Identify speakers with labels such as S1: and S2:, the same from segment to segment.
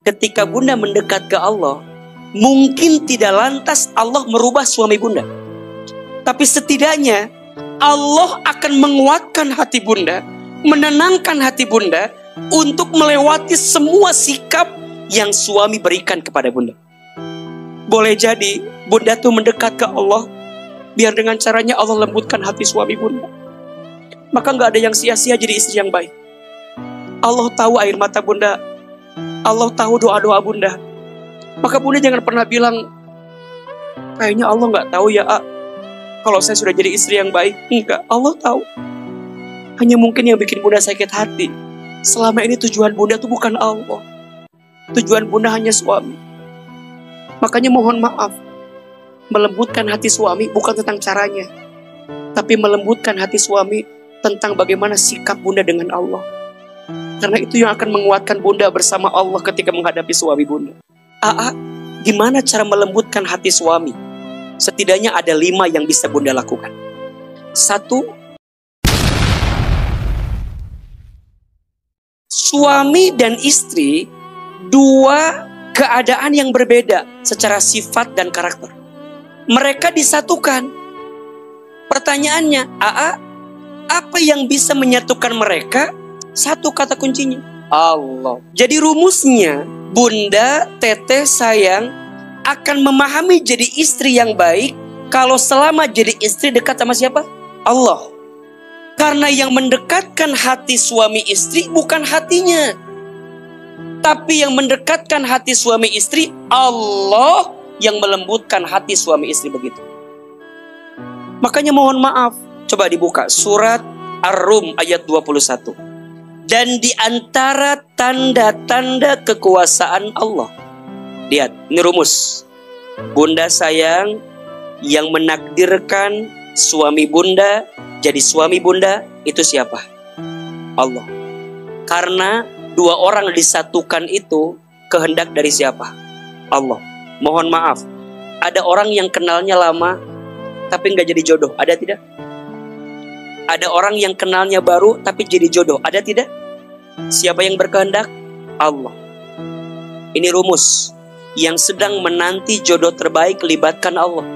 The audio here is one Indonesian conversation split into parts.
S1: ketika bunda mendekat ke Allah, mungkin tidak lantas Allah merubah suami bunda, tapi setidaknya Allah akan menguatkan hati bunda, menenangkan hati bunda untuk melewati semua sikap yang suami berikan kepada bunda. Boleh jadi bunda tuh mendekat ke Allah, biar dengan caranya Allah lembutkan hati suami bunda. Maka gak ada yang sia-sia jadi istri yang baik. Allah tahu air mata bunda, Allah tahu doa-doa bunda. Maka bunda jangan pernah bilang, kayaknya Allah gak tahu ya kalau saya sudah jadi istri yang baik. Enggak, Allah tahu. Hanya mungkin yang bikin bunda sakit hati, selama ini tujuan bunda itu bukan Allah. Tujuan bunda hanya suami. Makanya mohon maaf, melembutkan hati suami bukan tentang caranya, tapi melembutkan hati suami tentang bagaimana sikap bunda dengan Allah. Karena itu yang akan menguatkan bunda bersama Allah ketika menghadapi suami bunda. Gimana cara melembutkan hati suami? Setidaknya ada 5 yang bisa bunda lakukan. 1, suami dan istri 2 keadaan yang berbeda secara sifat dan karakter. Mereka disatukan. Pertanyaannya, apa yang bisa menyatukan mereka? 1 kata kuncinya, Allah. Jadi rumusnya, bunda, teteh, sayang akan memahami jadi istri yang baik kalau selama jadi istri dekat sama siapa? Allah. Karena yang mendekatkan hati suami istri bukan hatinya, tapi yang mendekatkan hati suami istri Allah yang melembutkan hati suami istri begitu. Makanya mohon maaf, coba dibuka surat Ar-Rum ayat 21. Dan di antara tanda-tanda kekuasaan Allah, lihat, ini rumus. Bunda sayang yang menakdirkan suami bunda jadi suami bunda itu siapa? Allah. Karena 2 orang disatukan itu kehendak dari siapa? Allah. Mohon maaf, ada orang yang kenalnya lama tapi nggak jadi jodoh, ada tidak? Ada orang yang kenalnya baru tapi jadi jodoh, ada tidak? Siapa yang berkehendak? Allah. Ini rumus. Yang sedang menanti jodoh terbaik libatkan Allah.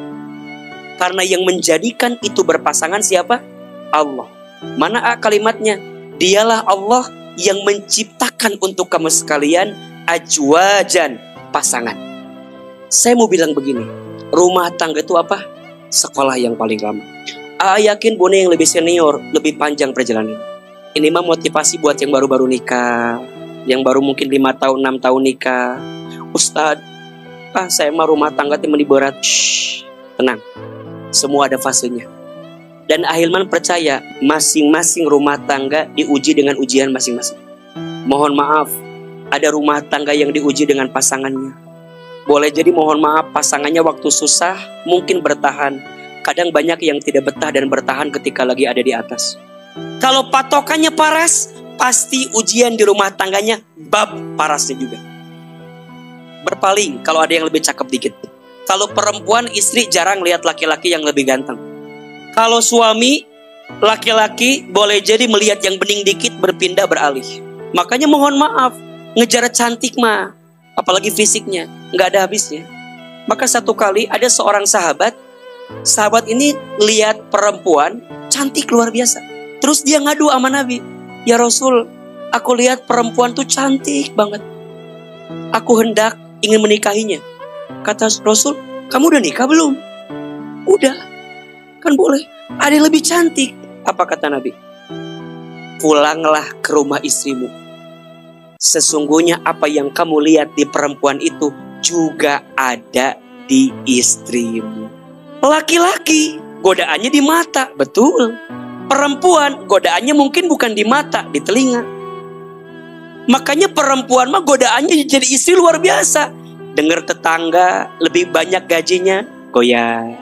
S1: Karena yang menjadikan itu berpasangan siapa? Allah. Mana kalimatnya? Dialah Allah yang menciptakan untuk kamu sekalian ajwajan, pasangan. Saya mau bilang begini, rumah tangga itu apa? Sekolah yang paling lama. Yakin bunda yang lebih senior, lebih panjang perjalanan. Ini mah motivasi buat yang baru-baru nikah, yang baru mungkin 5 tahun, 6 tahun nikah. Ustadz, saya mah rumah tangga tim berat. Tenang, semua ada fasenya. Dan Ahilman percaya, masing-masing rumah tangga diuji dengan ujian masing-masing. Mohon maaf, ada rumah tangga yang diuji dengan pasangannya. Boleh jadi mohon maaf, pasangannya waktu susah mungkin bertahan. Kadang banyak yang tidak betah dan bertahan ketika lagi ada di atas. Kalau patokannya paras, pasti ujian di rumah tangganya bab parasnya juga. Berpaling kalau ada yang lebih cakep dikit. Kalau perempuan, istri jarang lihat laki-laki yang lebih ganteng. Kalau suami, laki-laki boleh jadi melihat yang bening dikit berpindah beralih. Makanya mohon maaf, ngejar cantik mah, apalagi fisiknya, nggak ada habisnya. Maka satu kali ada seorang sahabat ini lihat perempuan cantik luar biasa. Terus dia ngadu sama Nabi, ya Rasul, aku lihat perempuan tuh cantik banget. Aku hendak ingin menikahinya. Kata Rasul, kamu udah nikah belum? Udah, kan boleh. Ada yang lebih cantik. Apa kata Nabi? Pulanglah ke rumah istrimu. Sesungguhnya apa yang kamu lihat di perempuan itu juga ada di istrimu. Laki-laki godaannya di mata, betul. Perempuan godaannya mungkin bukan di mata, di telinga. Makanya perempuan mah godaannya jadi istri luar biasa. Dengar tetangga lebih banyak gajinya, goyah.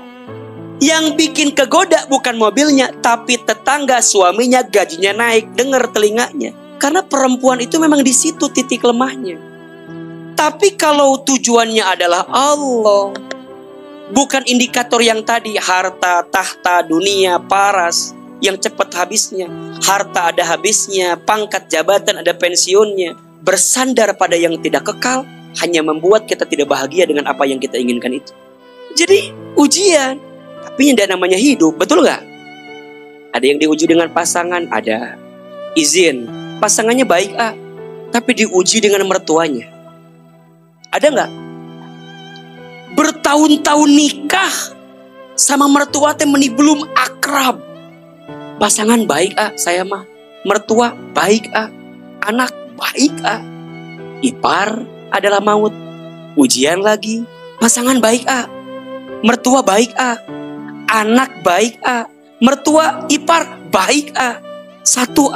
S1: Yang bikin kegoda bukan mobilnya, tapi tetangga suaminya gajinya naik, dengar telinganya. Karena perempuan itu memang di situ titik lemahnya. Tapi kalau tujuannya adalah Allah, bukan indikator yang tadi, harta, tahta, dunia, paras, yang cepat habisnya. Harta ada habisnya, pangkat jabatan ada pensiunnya. Bersandar pada yang tidak kekal, hanya membuat kita tidak bahagia dengan apa yang kita inginkan itu. Jadi ujian, tapi yang namanya hidup, betul nggak? Ada yang diuji dengan pasangan, ada izin, pasangannya baik tapi diuji dengan mertuanya. Ada nggak? Bertahun-tahun nikah sama mertua meni belum akrab. Pasangan baik saya mah, mertua baik anak baik ipar adalah maut. Ujian lagi, pasangan baik mertua baik anak baik mertua ipar baik satu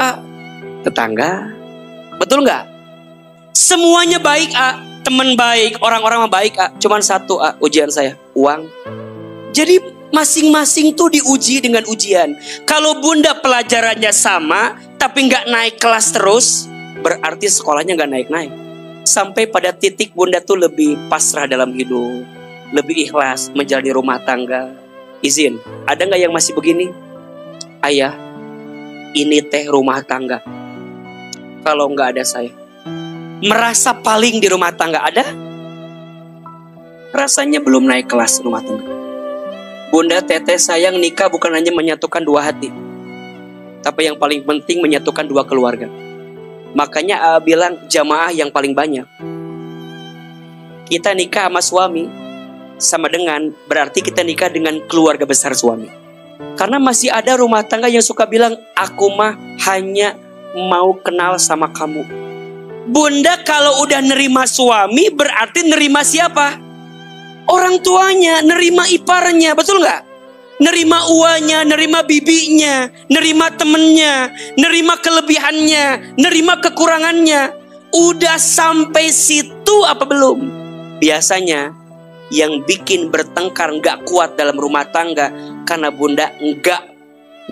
S1: tetangga, betul nggak? Semuanya baik teman baik, orang-orang baik cuman satu ujian saya, uang. Jadi masing-masing tuh diuji dengan ujian. Kalau bunda pelajarannya sama tapi nggak naik kelas terus, berarti sekolahnya nggak naik-naik. Sampai pada titik bunda tuh lebih pasrah dalam hidup, lebih ikhlas menjalani rumah tangga. Izin, ada nggak yang masih begini? Ayah, ini teh rumah tangga. Kalau nggak ada saya, merasa paling di rumah tangga, ada? Rasanya belum naik kelas rumah tangga. Bunda teteh sayang nikah bukan hanya menyatukan dua hati, tapi yang paling penting menyatukan dua keluarga. Makanya bilang jamaah yang paling banyak. Kita nikah sama suami sama dengan berarti kita nikah dengan keluarga besar suami. Karena masih ada rumah tangga yang suka bilang, aku mah hanya mau kenal sama kamu. Bunda kalau udah nerima suami berarti nerima siapa? Orang tuanya, nerima iparnya, betul nggak? Nerima uanya, nerima bibinya, nerima temennya, nerima kelebihannya, nerima kekurangannya. Udah sampai situ apa belum? Biasanya yang bikin bertengkar nggak kuat dalam rumah tangga karena bunda nggak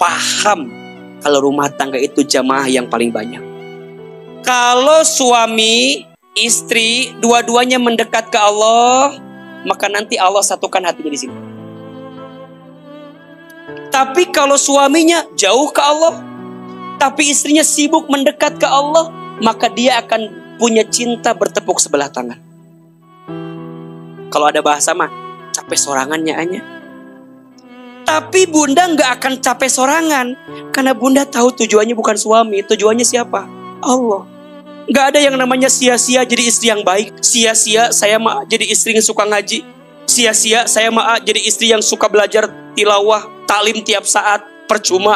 S1: paham kalau rumah tangga itu jamaah yang paling banyak. Kalau suami, istri, dua-duanya mendekat ke Allah, maka nanti Allah satukan hatinya di sini. Tapi kalau suaminya jauh ke Allah, tapi istrinya sibuk mendekat ke Allah, maka dia akan punya cinta bertepuk sebelah tangan. Kalau ada bahasa mah, capek sorangannya hanya. Tapi bunda nggak akan capek sorangan, karena bunda tahu tujuannya bukan suami, tujuannya siapa? Allah. Nggak ada yang namanya sia-sia jadi istri yang baik. Sia-sia saya mah jadi istri yang suka ngaji. Sia-sia saya mah jadi istri yang suka belajar tilawah, taklim tiap saat. Percuma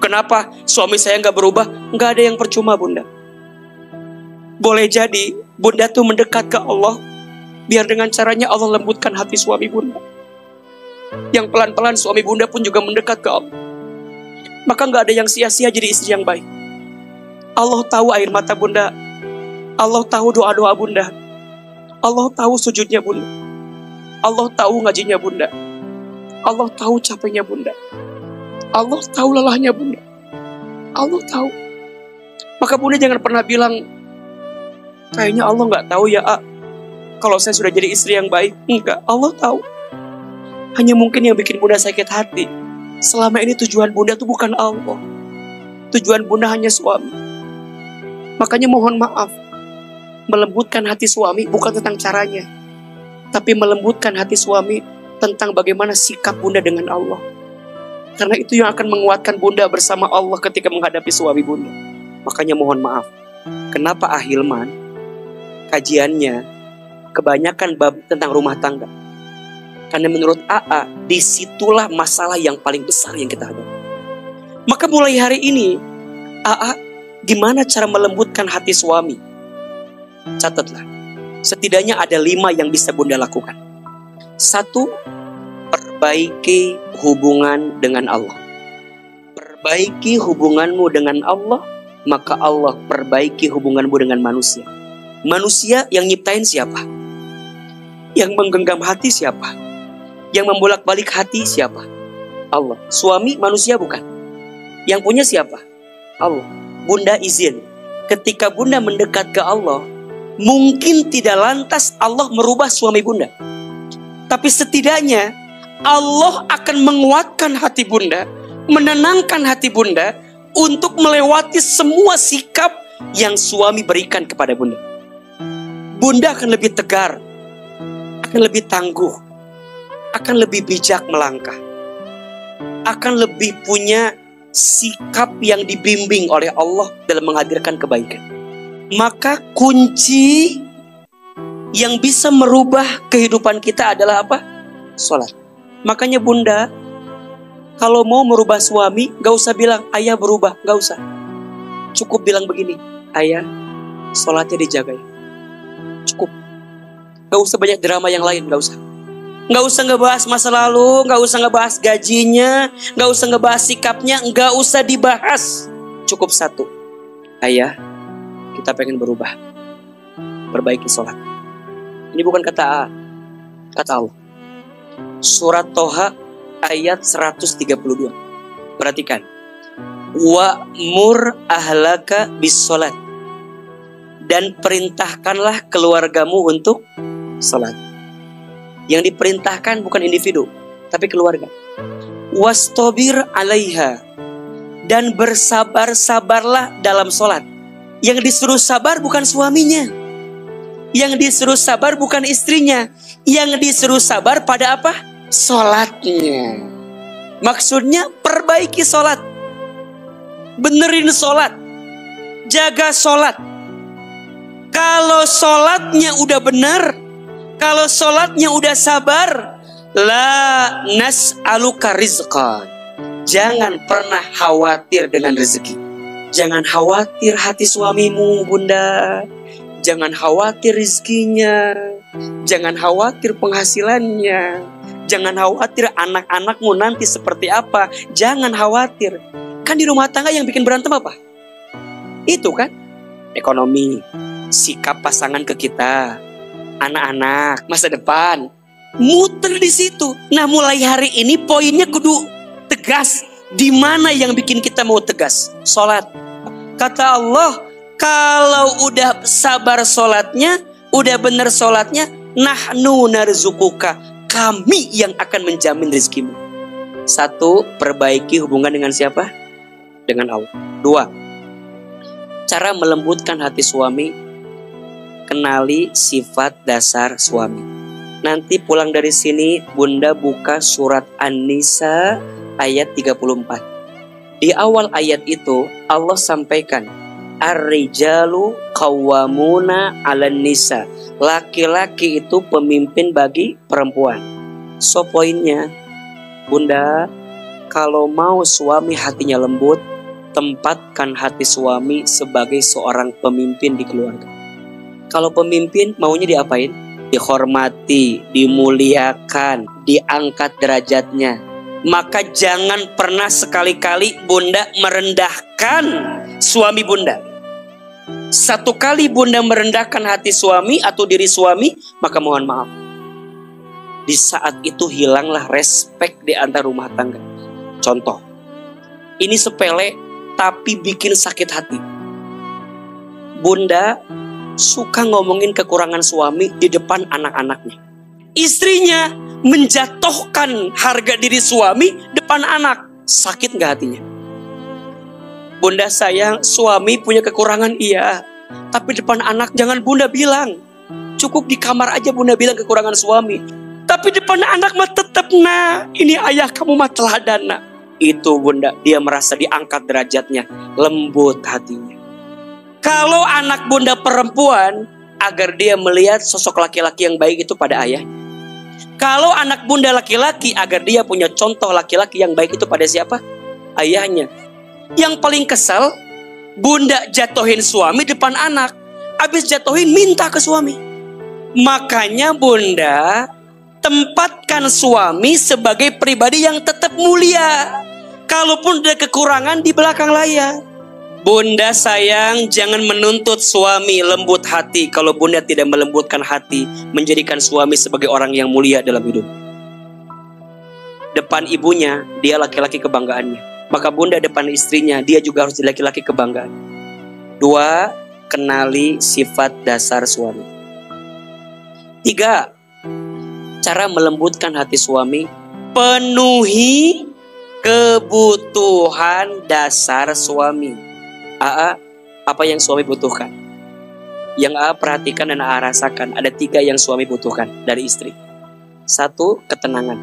S1: Kenapa? Suami saya nggak berubah. Nggak ada yang percuma bunda. Boleh jadi bunda tuh mendekat ke Allah, biar dengan caranya Allah lembutkan hati suami bunda. Yang pelan-pelan suami bunda pun juga mendekat ke Allah. Maka nggak ada yang sia-sia jadi istri yang baik. Allah tahu air mata bunda. Allah tahu doa-doa bunda. Allah tahu sujudnya bunda. Allah tahu ngajinya bunda. Allah tahu capeknya bunda. Allah tahu lelahnya bunda. Allah tahu. Maka bunda jangan pernah bilang, kayaknya Allah nggak tahu ya kalau saya sudah jadi istri yang baik. Enggak, Allah tahu. Hanya mungkin yang bikin bunda sakit hati, selama ini tujuan bunda itu bukan Allah. Tujuan bunda hanya suami. Makanya mohon maaf, melembutkan hati suami bukan tentang caranya, tapi melembutkan hati suami tentang bagaimana sikap bunda dengan Allah. Karena itu yang akan menguatkan bunda bersama Allah ketika menghadapi suami bunda. Makanya mohon maaf, kenapa Ahilman kajiannya kebanyakan bab tentang rumah tangga? Karena menurut disitulah masalah yang paling besar yang kita hadapi. Maka mulai hari ini, gimana cara melembutkan hati suami? Catatlah, setidaknya ada 5 yang bisa bunda lakukan. 1, perbaiki hubungan dengan Allah. Perbaiki hubunganmu dengan Allah, maka Allah perbaiki hubunganmu dengan manusia. Manusia yang nyiptain siapa? Yang menggenggam hati siapa? Yang membolak-balik hati siapa? Allah. Suami manusia bukan? Yang punya siapa? Allah. Bunda izin, ketika bunda mendekat ke Allah, mungkin tidak lantas Allah merubah suami bunda. Tapi setidaknya Allah akan menguatkan hati bunda, menenangkan hati bunda untuk melewati semua sikap yang suami berikan kepada bunda. Bunda akan lebih tegar, akan lebih tangguh, akan lebih bijak melangkah, akan lebih punya sikap yang dibimbing oleh Allah dalam menghadirkan kebaikan. Maka kunci yang bisa merubah kehidupan kita adalah apa? Sholat. Makanya bunda, kalau mau merubah suami, gak usah bilang ayah berubah, gak usah. Cukup bilang begini, ayah sholatnya dijaga. Cukup. Gak usah banyak drama yang lain, gak usah. Gak usah ngebahas masa lalu, gak usah ngebahas gajinya, gak usah ngebahas sikapnya, gak usah dibahas. Cukup satu, ayah kita pengen berubah, perbaiki sholat. Ini bukan kata A, kata Allah. Surat Toha ayat 132. Perhatikan. Wa'mur ahlaka bis sholat. Dan perintahkanlah keluargamu untuk sholat. Yang diperintahkan bukan individu, tapi keluarga. Wastobir alaiha. Dan bersabar-sabarlah dalam sholat. Yang disuruh sabar bukan suaminya. Yang disuruh sabar bukan istrinya. Yang disuruh sabar pada apa? Sholatnya. Maksudnya perbaiki sholat. Benerin sholat. Jaga sholat. Kalau sholatnya udah bener, kalau sholatnya udah sabar, la nas'aluka rizqan. Jangan pernah khawatir dengan rezeki. Jangan khawatir hati suamimu, bunda. Jangan khawatir rizkinya. Jangan khawatir penghasilannya. Jangan khawatir anak-anakmu nanti seperti apa. Jangan khawatir. Kan di rumah tangga yang bikin berantem apa? Itu kan ekonomi, sikap pasangan ke kita, anak-anak, masa depan. Muter di situ. Nah, mulai hari ini poinnya kudu tegas. Di mana yang bikin kita mau tegas? Sholat. Kata Allah, kalau udah sabar sholatnya, udah benar sholatnya, nahnu narzukuka, kami yang akan menjamin rezekimu. Satu, perbaiki hubungan dengan siapa? Dengan Allah. Dua, cara melembutkan hati suami, kenali sifat dasar suami. Nanti pulang dari sini, bunda buka surat An-Nisa ayat 34. Di awal ayat itu Allah sampaikan, Ar-rijalu qawwamuna 'alan nisa. Laki-laki itu pemimpin bagi perempuan. So poinnya, bunda, kalau mau suami hatinya lembut, tempatkan hati suami sebagai seorang pemimpin di keluarga. Kalau pemimpin maunya diapain? Dihormati, dimuliakan, diangkat derajatnya. Maka jangan pernah sekali-kali bunda merendahkan suami bunda. Satu kali bunda merendahkan hati suami atau diri suami, maka mohon maaf, di saat itu hilanglah respek di antara rumah tangga. Contoh, ini sepele tapi bikin sakit hati. Bunda suka ngomongin kekurangan suami di depan anak-anaknya. Istrinya menjatuhkan harga diri suami depan anak. Sakit gak hatinya? Bunda sayang, suami punya kekurangan, iya. Tapi depan anak jangan bunda bilang. Cukup di kamar aja bunda bilang kekurangan suami. Tapi depan anak mah tetap, nah, ini ayah kamu mah teladan, nah. Itu bunda, dia merasa diangkat derajatnya, lembut hatinya. Kalau anak bunda perempuan, agar dia melihat sosok laki-laki yang baik itu pada ayahnya. Kalau anak bunda laki-laki, agar dia punya contoh laki-laki yang baik itu pada siapa? Ayahnya. Yang paling kesal, bunda jatuhin suami depan anak. Habis jatuhin minta ke suami. Makanya bunda tempatkan suami sebagai pribadi yang tetap mulia. Kalaupun ada kekurangan di belakang layar. Bunda sayang, jangan menuntut suami lembut hati kalau bunda tidak melembutkan hati, menjadikan suami sebagai orang yang mulia dalam hidup. Depan ibunya, dia laki-laki kebanggaannya. Maka bunda depan istrinya, dia juga harus laki-laki kebanggaan. Dua, kenali sifat dasar suami. Tiga, cara melembutkan hati suami, penuhi kebutuhan dasar suami. Apa yang suami butuhkan? Yang perhatikan dan rasakan, ada 3 yang suami butuhkan dari istri. 1, ketenangan.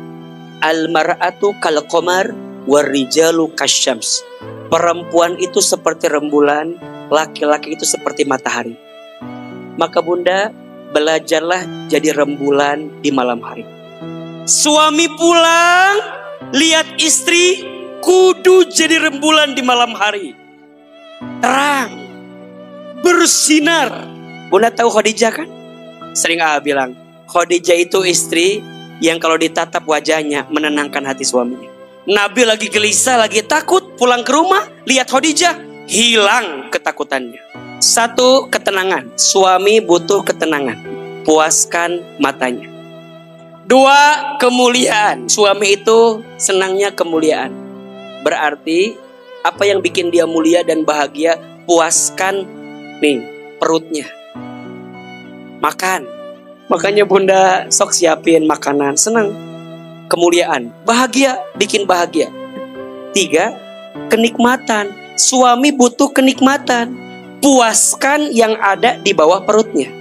S1: Al-mar'atu kal qamar warrijalu kasyams. Perempuan itu seperti rembulan, laki-laki itu seperti matahari. Maka bunda, belajarlah jadi rembulan di malam hari. Suami pulang, lihat istri, kudu jadi rembulan di malam hari. Terang, bersinar. Bunda tahu Khadijah kan? Sering bilang, Khadijah itu istri yang kalau ditatap wajahnya menenangkan hati suaminya. Nabi lagi gelisah, lagi takut, pulang ke rumah, lihat Khadijah, hilang ketakutannya. 1, ketenangan. Suami butuh ketenangan. Puaskan matanya. 2, kemuliaan. Suami itu senangnya kemuliaan. Berarti apa yang bikin dia mulia dan bahagia, puaskan nih perutnya. Makan. Makanya bunda sok siapin makanan, senang. Kemuliaan, bahagia, bikin bahagia. 3, kenikmatan. Suami butuh kenikmatan. Puaskan yang ada di bawah perutnya.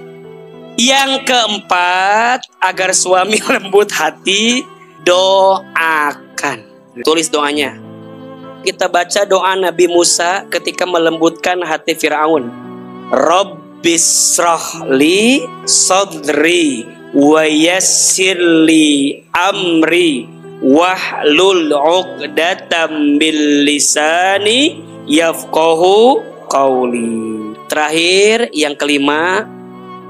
S1: Yang keempat, agar suami lembut hati, doakan. Tulis doanya. Kita baca doa Nabi Musa ketika melembutkan hati Fir'aun. Rabbisrahli sadri wa yassirli amri wahlul 'uqdatam bil lisani yafqahu qawli. Terakhir, yang kelima,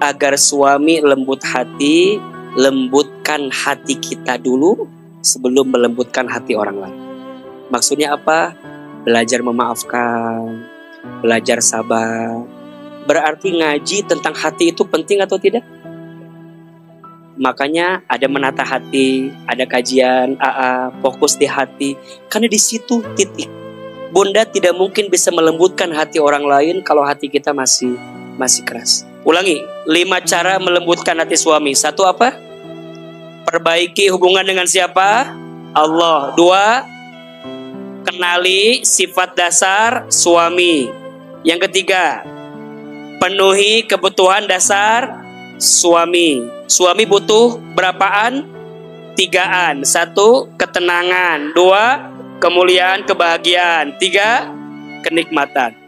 S1: agar suami lembut hati, lembutkan hati kita dulu sebelum melembutkan hati orang lain. Maksudnya apa? Belajar memaafkan, belajar sabar. Berarti ngaji tentang hati itu penting atau tidak? Makanya ada menata hati, ada kajian fokus di hati. Karena di situ titik. Bunda tidak mungkin bisa melembutkan hati orang lain kalau hati kita masih keras. Ulangi, 5 cara melembutkan hati suami. 1, apa? Perbaiki hubungan dengan siapa? Allah. 2, kenali sifat dasar suami. Yang ketiga, penuhi kebutuhan dasar suami. Suami butuh berapaan? 3-an. 1, ketenangan. 2, kemuliaan, kebahagiaan. 3, kenikmatan.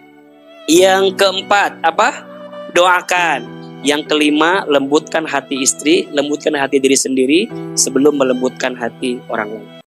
S1: Yang keempat, apa? Doakan. Yang kelima, lembutkan hati istri, lembutkan hati diri sendiri sebelum melembutkan hati orang lain.